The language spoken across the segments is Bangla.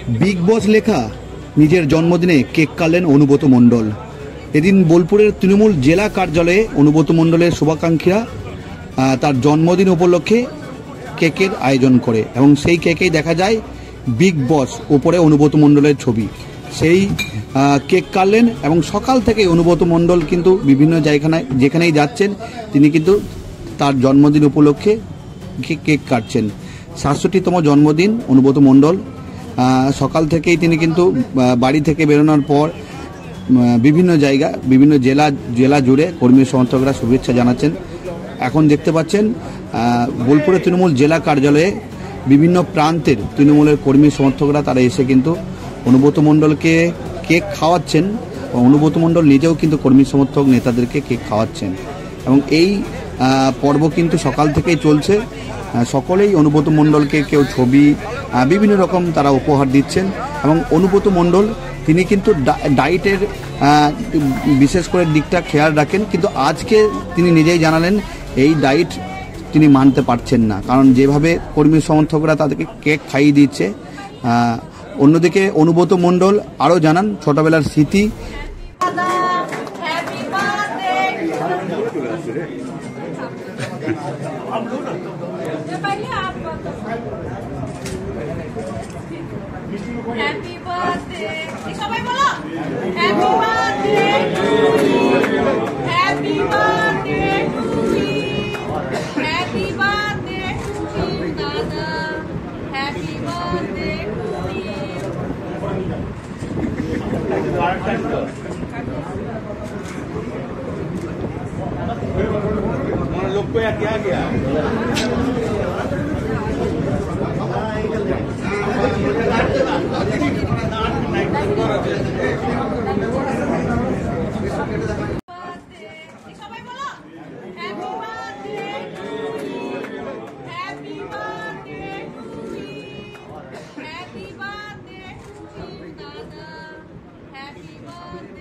বিগ বস লেখা নিজের জন্মদিনে কেক কাটলেন অনুব্রত মণ্ডল। এদিন বোলপুরের তৃণমূল জেলা কার্যালয়ে অনুব্রত মণ্ডলের শুভাকাঙ্ক্ষীরা তার জন্মদিন উপলক্ষে কেকের আয়োজন করে এবং সেই কেকেই দেখা যায় বিগ বস ওপরে অনুব্রত মণ্ডলের ছবি। সেই কেক কাটলেন এবং সকাল থেকেই অনুব্রত মণ্ডল কিন্তু বিভিন্ন যেখানেই যাচ্ছেন তিনি কিন্তু তার জন্মদিন উপলক্ষে কেক কাটছেন। ৬৭তম জন্মদিন অনুব্রত মণ্ডল। সকাল থেকেই তিনি কিন্তু বাড়ি থেকে বেরোনোর পর বিভিন্ন জেলা জুড়ে কর্মী সমর্থকরা শুভেচ্ছা জানাচ্ছেন। এখন দেখতে পাচ্ছেন বোলপুরের তৃণমূল জেলা কার্যালয়ে বিভিন্ন প্রান্তের তৃণমূলের কর্মী সমর্থকরা তারা এসে কিন্তু অনুব্রত মণ্ডলকে কেক খাওয়াচ্ছেন। অনুব্রত মণ্ডল নিজেও কিন্তু কর্মী সমর্থক নেতাদেরকে কেক খাওয়াচ্ছেন এবং এই পর্ব কিন্তু সকাল থেকেই চলছে। সকলেই অনুব্রত মণ্ডলকে কেউ ছবি বিভিন্ন রকম তারা উপহার দিচ্ছেন এবং অনুব্রত মণ্ডল তিনি কিন্তু ডায়েটের বিশেষ করে দিকটা খেয়াল রাখেন, কিন্তু আজকে তিনি নিজেই জানালেন এই ডায়েট তিনি মানতে পারছেন না, কারণ যেভাবে কর্মী সমর্থকরা তাদেরকে কেক খাইয়ে দিচ্ছে। অন্যদিকে অনুব্রত মণ্ডল আরও জানান ছোটবেলার স্মৃতি। Happy birthday! সবাই বলো Happy birthday to you. Happy birthday to you. Happy birthday to you, Dada. Happy birthday to you. लोग को यार क्या गया সবাই বলো Happy birthday to you. Happy birthday to you. Happy birthday to you, Dada. Happy birthday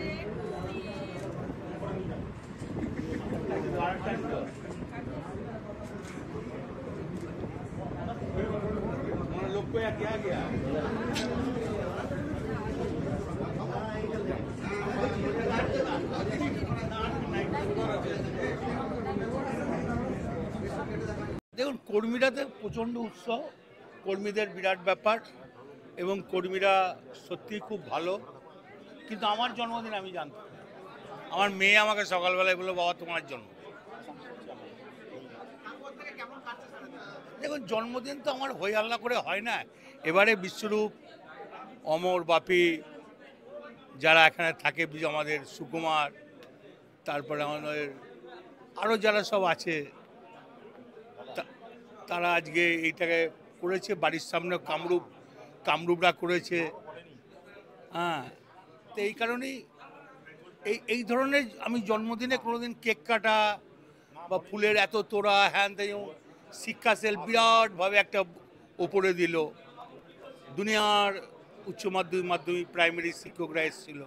to you. लोग को यार क्या गया দেখুন, কর্মীরাদের প্রচণ্ড উৎসাহ, কর্মীদের বিরাট ব্যাপার এবং কর্মীরা সত্যিই খুব ভালো। কিন্তু আমার জন্মদিন আমি জানতাম, আমার মেয়ে আমাকে সকালবেলায় বললো বাবা তোমার জন্ম। দেখুন, জন্মদিন তো আমার হই হাল্লা করে হয় না। এবারে বিশ্বরূপ, অমর, বাপি, যারা এখানে থাকে, আমাদের সুকুমার, তারপরে আমাদের আরও যারা সব আছে, তারা আজকে এইটাকে করেছে। বাড়ির সামনে কামরূপরা করেছে। হ্যাঁ, তো এই কারণেই এই ধরনের আমি জন্মদিনে কোনোদিন কেক কাটা বা ফুলের এত তোড়া হ্যান শিক্ষা সেল বিরাটভাবে একটা ওপরে দিল। দুনিয়ার উচ্চ মাধ্যমিক প্রাইমারি শিক্ষকরা এসেছিল।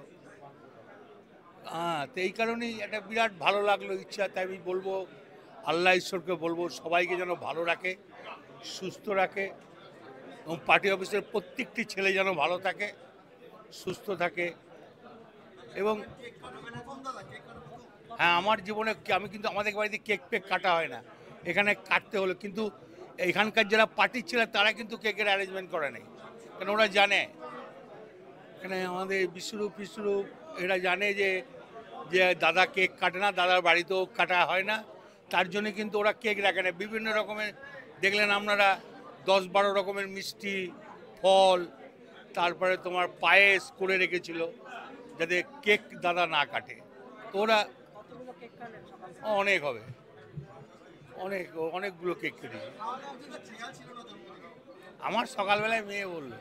হ্যাঁ, তো এই কারণেই একটা বিরাট ভালো লাগলো, ইচ্ছা। তাই আমি বলবো আল্লাহ ঈশ্বরকে বলবো সবাইকে যেন ভালো রাখে, সুস্থ রাখে এবং পার্টি অফিসের প্রত্যেকটি ছেলে যেন ভালো থাকে, সুস্থ থাকে। এবং হ্যাঁ, আমার জীবনে আমি কিন্তু আমাদের বাড়িতে কেক কাটা হয় না, এখানে কাটতে হলো। কিন্তু এখানকার যারা পার্টির ছেলে তারা কিন্তু কেকের অ্যারেঞ্জমেন্ট করে নেই, কারণ ওরা জানে এখানে আমাদের বিশ্বরূপ এরা জানে যে দাদা কেক কাটে না, দাদার বাড়িতেও কাটা হয় না, তার জন্য কিন্তু ওরা কেক রাখে না। বিভিন্ন রকমের দেখলেন আপনারা 10-12 রকমের মিষ্টি, ফল, তারপরে তোমার পায়েস করে রেখেছিল যাতে কেক দাদা না কাটে। তো ওরা অনেক হবে, অনেকগুলো কেক কেটেছে। আমার সকালবেলায় মেয়ে বললো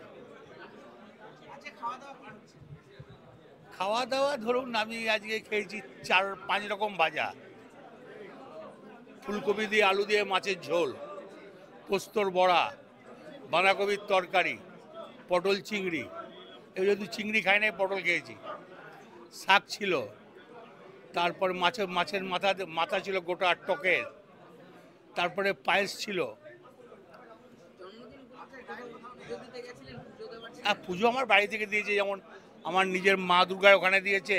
খাওয়া দাওয়া, ধরুন আমি আজকে খেয়েছি 4-5 রকম ভাজা, ফুলকপি দিয়ে আলু দিয়ে মাছের ঝোল, পোস্তর বড়া, বাঁধাকপির তরকারি, পটল চিংড়ি। এই যদি চিংড়ি খাই নাই, পটল খেয়েছি। শাক ছিল, তারপর মাছের মাথা ছিল গোটা টকের, তারপরে পায়েস ছিল। পুজো আমার বাড়ি থেকে দিয়েছে, যেমন আমার নিজের মা দুর্গার ওখানে দিয়েছে,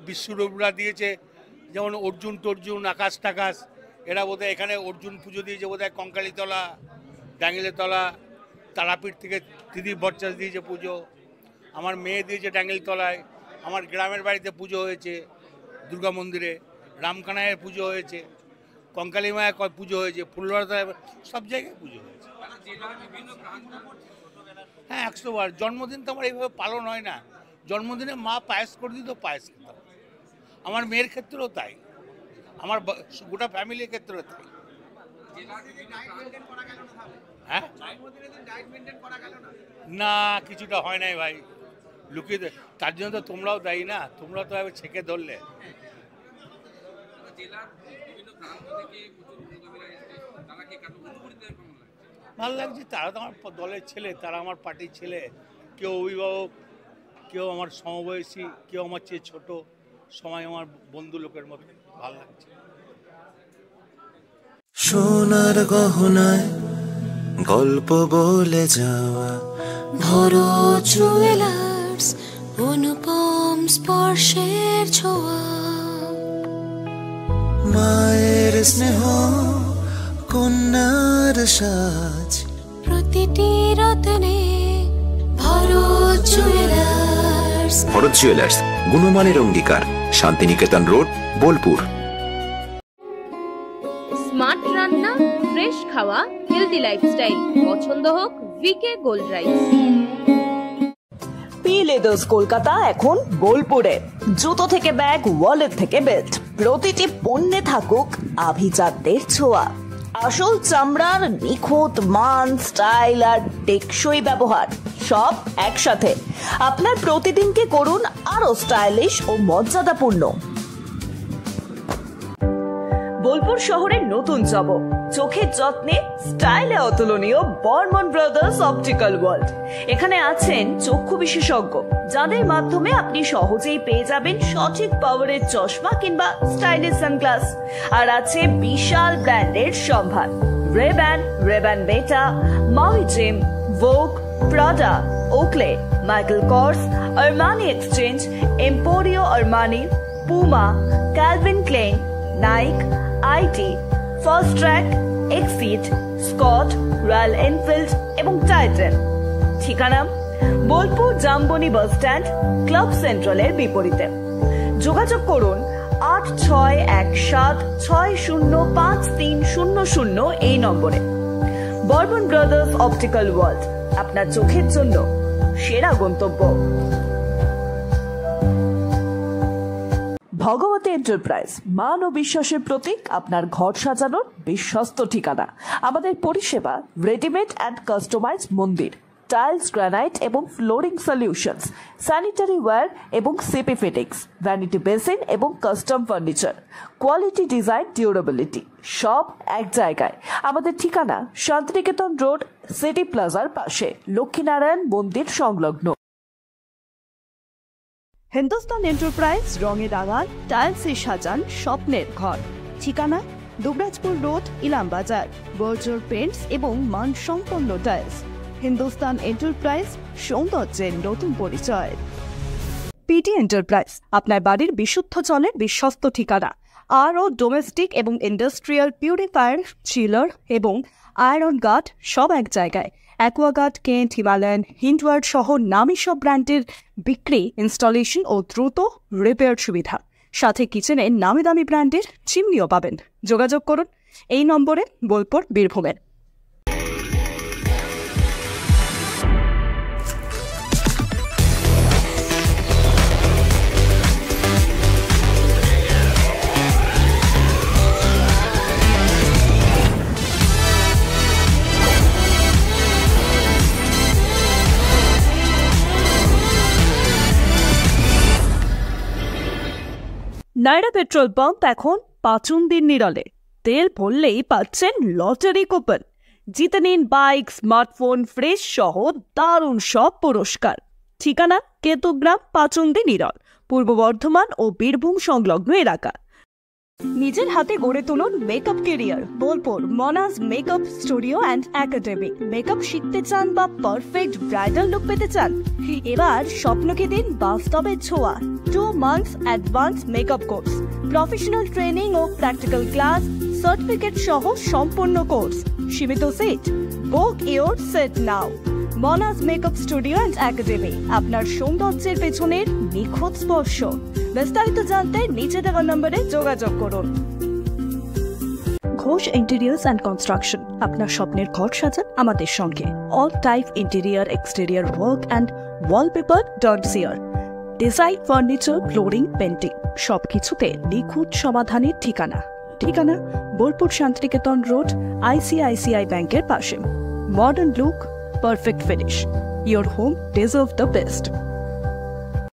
বিশ্বরূপরা দিয়েছে, যেমন অর্জুন টর্জুন, আকাশ টাকাশ, এরা বোধহয় এখানে অর্জুন পুজো দিয়েছে বোধহয় কঙ্কালীতলা, ডাঙ্গিলেতলা, তারাপীঠ থেকে দিদি বরচাষ দিয়েছে পুজো, আমার মেয়ে দিয়েছে ডাঙ্গিলতলায়, আমার গ্রামের বাড়িতে পুজো হয়েছে দুর্গা মন্দিরে, রামকানাইয়ের পুজো হয়েছে, কঙ্কালী মায়ের পুজো হয়েছে, ফুলবাড়ায়, সব জায়গায় পুজো হয়েছে। হ্যাঁ 100 বার। জন্মদিন তো আমার এইভাবে পালন হয় না, জন্মদিনে মা পায়েস করে দিত, পায়েস খেতাম। আমার মেয়ের ক্ষেত্রেও তাই, আমার গোটা ফ্যামিলির ক্ষেত্রেও তাই। হ্যাঁ না, কিছুটা হয় নাই ভাই, লুকিয়ে তার জন্য তো তোমরাও দায়ী না, তোমরা তো এবার ছেঁকে ধরলে। ভালো লাগছে, তারা তো আমার দলের ছেলে, তারা আমার পার্টির ছেলে, কেউ অভিভাবক, কেউ আমার সমবয়সী, কেউ আমার চেয়ে ছোট, সবাই আমার বন্ধু লোকের মতো, ভালো লাগছে। সোনার গহনায় গল্প বলে যাওয়া ভরো জুয়েলার্স, অনুপম স্পর্শের ছোঁয়া, মায়ের স্নেহ, কন্যার সাজ, প্রতিটি রত্নে ভরো জুয়েলার্স। ভরত জুয়েলার্স, গুণমানের অঙ্গীকার, শান্তিনিকেতন রোড, বোলপুর। স্মার্ট রান্না, ফ্রেশ খাওয়া, হেলদি লাইফস্টাইল, পছন্দ হোক V K gold rice. P leathers Kolkata এখন বোলপুরে। জুতো থেকে ব্যাগ, ওয়ালেট থেকে বেল্ট, প্রতিটি পণ্যে থাকুক আভিজাত্যের ছোঁয়া। আসল চামড়ার নিখুঁত মান, স্টাইল আর টেকসই ব্যবহার সব একসাথে আপনার প্রতিদিনকে করুন আরো স্টাইলিশ ও মর্যাদাপূর্ণ। বোলপুর শহরের নতুন চমক, চোখের যত্নে স্টাইলে অতুলনীয় বর্মন ব্রাদার্স অপটিক্যাল ওয়ার্ল্ড। এখানে আছেন চক্ষু বিশেষজ্ঞ, যাদের মাধ্যমে আপনি সহজেই পেয়ে যাবেন সঠিক পাওয়ারের চশমা কিংবা স্টাইলিশ সানগ্লাস। আর আছে বিশাল ব্র্যান্ডের সম্ভার, Ray Ban, Ray Ban beta, Maui Jim, Vogue, Prada, Oakley, Michael Kors, Armani Exchange, Emporio Armani, Puma, Calvin Klein, Nike, IT, Fastrack, exit, Scott, Royal Enfield এবং টাইটান। ঠিকানা Bolpur Jamboni bus stand, club সেন্ট্রালের বিপরীতে। যোগাযোগ করুন 8617605300 এই নম্বরে। বর্মন ব্রাদার্স অপটিক্যাল ওয়ার্ল্ড, আপনার চোখের জন্য সেরা গন্তব্য। ভগবতী এন্টারপ্রাইজ, মান ও বিশ্বাসের প্রতীক, আপনার ঘর সাজানোর বিশ্বস্ত ঠিকানা। আমাদের পরিষেবা রেডিমেড অ্যান্ড কাস্টমাইজ মন্দির, টাইলস, গ্রানাইট এবং ফ্লোরিং সলিউশনস, স্যানিটারি ওয়্যার এবং সিপি ফিটিংস, ভ্যানিটি বেসিন এবং custom furniture, quality, design, durability সব এক জায়গায়। আমাদের ঠিকানা শান্তিনিকেতন রোড, সিটি প্লাজার পাশে, লক্ষ্মীনারায়ণ মন্দির সংলগ্ন। হিন্দুস্তান এন্টারপ্রাইজ, রঙে রাঙান, টাইলসে সাজান স্বপ্নের ঘর। ঠিকানা দুবরাজপুর রোড, ইলামবাজার। বর্জর পেন্টস এবং মানসম্পন্ন টাইলস। হিন্দুস্তান এন্টারপ্রাইজ, সৌন্দর্যের নতুন পরিচয়। পিটি এন্টারপ্রাইজ, আপনার বাড়ির বিশুদ্ধ জলের বিশ্বস্ত ঠিকানা। আরও ডোমেস্টিক এবং ইন্ডাস্ট্রিয়াল পিউরিফায়ার, চিলার এবং আয়রন গার্ড সব এক জায়গায়। অ্যাকোয়াগার্ড, কেন্ট, হিমালয়ান, হিন্ডওয়ার্ড সহ নামী সব ব্র্যান্ডের বিক্রি, ইনস্টলেশন ও দ্রুত রিপেয়ার সুবিধা। সাথে কিচেনে নামি দামি ব্র্যান্ডের চিমনিও পাবেন। যোগাযোগ করুন এই নম্বরে, বোলপুর, বীরভূমের। নায়রা পেট্রোল পাম্প এখন পাচুন্দির নিরলে। তেল ভরলেই পাচ্ছেন লটারি কুপন। জিতে নিন বাইক, স্মার্টফোন, ফ্রিজ সহ দারুণ সব পুরস্কার। ঠিকানা কেতুগ্রাম, পাচুন্দি নিরল, পূর্ব বর্ধমান ও বীরভূম সংলগ্ন এলাকা। নিজের হাতে গড়ে তুলুন makeup career Bolpur Monaj makeup studio and academy. Makeup শিখতে চান বা পারফেক্ট ব্রাইডাল লুক পেতে চান? এবার স্বপ্নকে দিন বাস্তবের ছোঁয়া। 2 months advance makeup course, professional training ও প্র্যাকটিক্যাল ক্লাস, সার্টিফিকেট সহ সম্পূর্ণ কোর্স, সীমিত seat. Book your seat now. Monaj makeup studio and academy, আপনার সৌন্দর্যের পেছনের নিখুঁত স্পর্শ। বিস্তারিত জানতে নিচে দেওয়া নম্বরে যোগাযোগ করুন। ঘোষ ইন্টেরিয়ার্স অ্যান্ড কনস্ট্রাকশন, আপনার স্বপ্নের ঘর সাজান আমাদের সঙ্গে। All type interior exterior work and wallpaper dance here. Design, furniture, flooring, painting সবকিছুতে নিখুঁত সমাধানের ঠিকানা। বোলপুর শান্তিনিকেতন রোড, ICICI ব্যাংকের পাশে। Modern look, perfect finish. Your home deserves the best.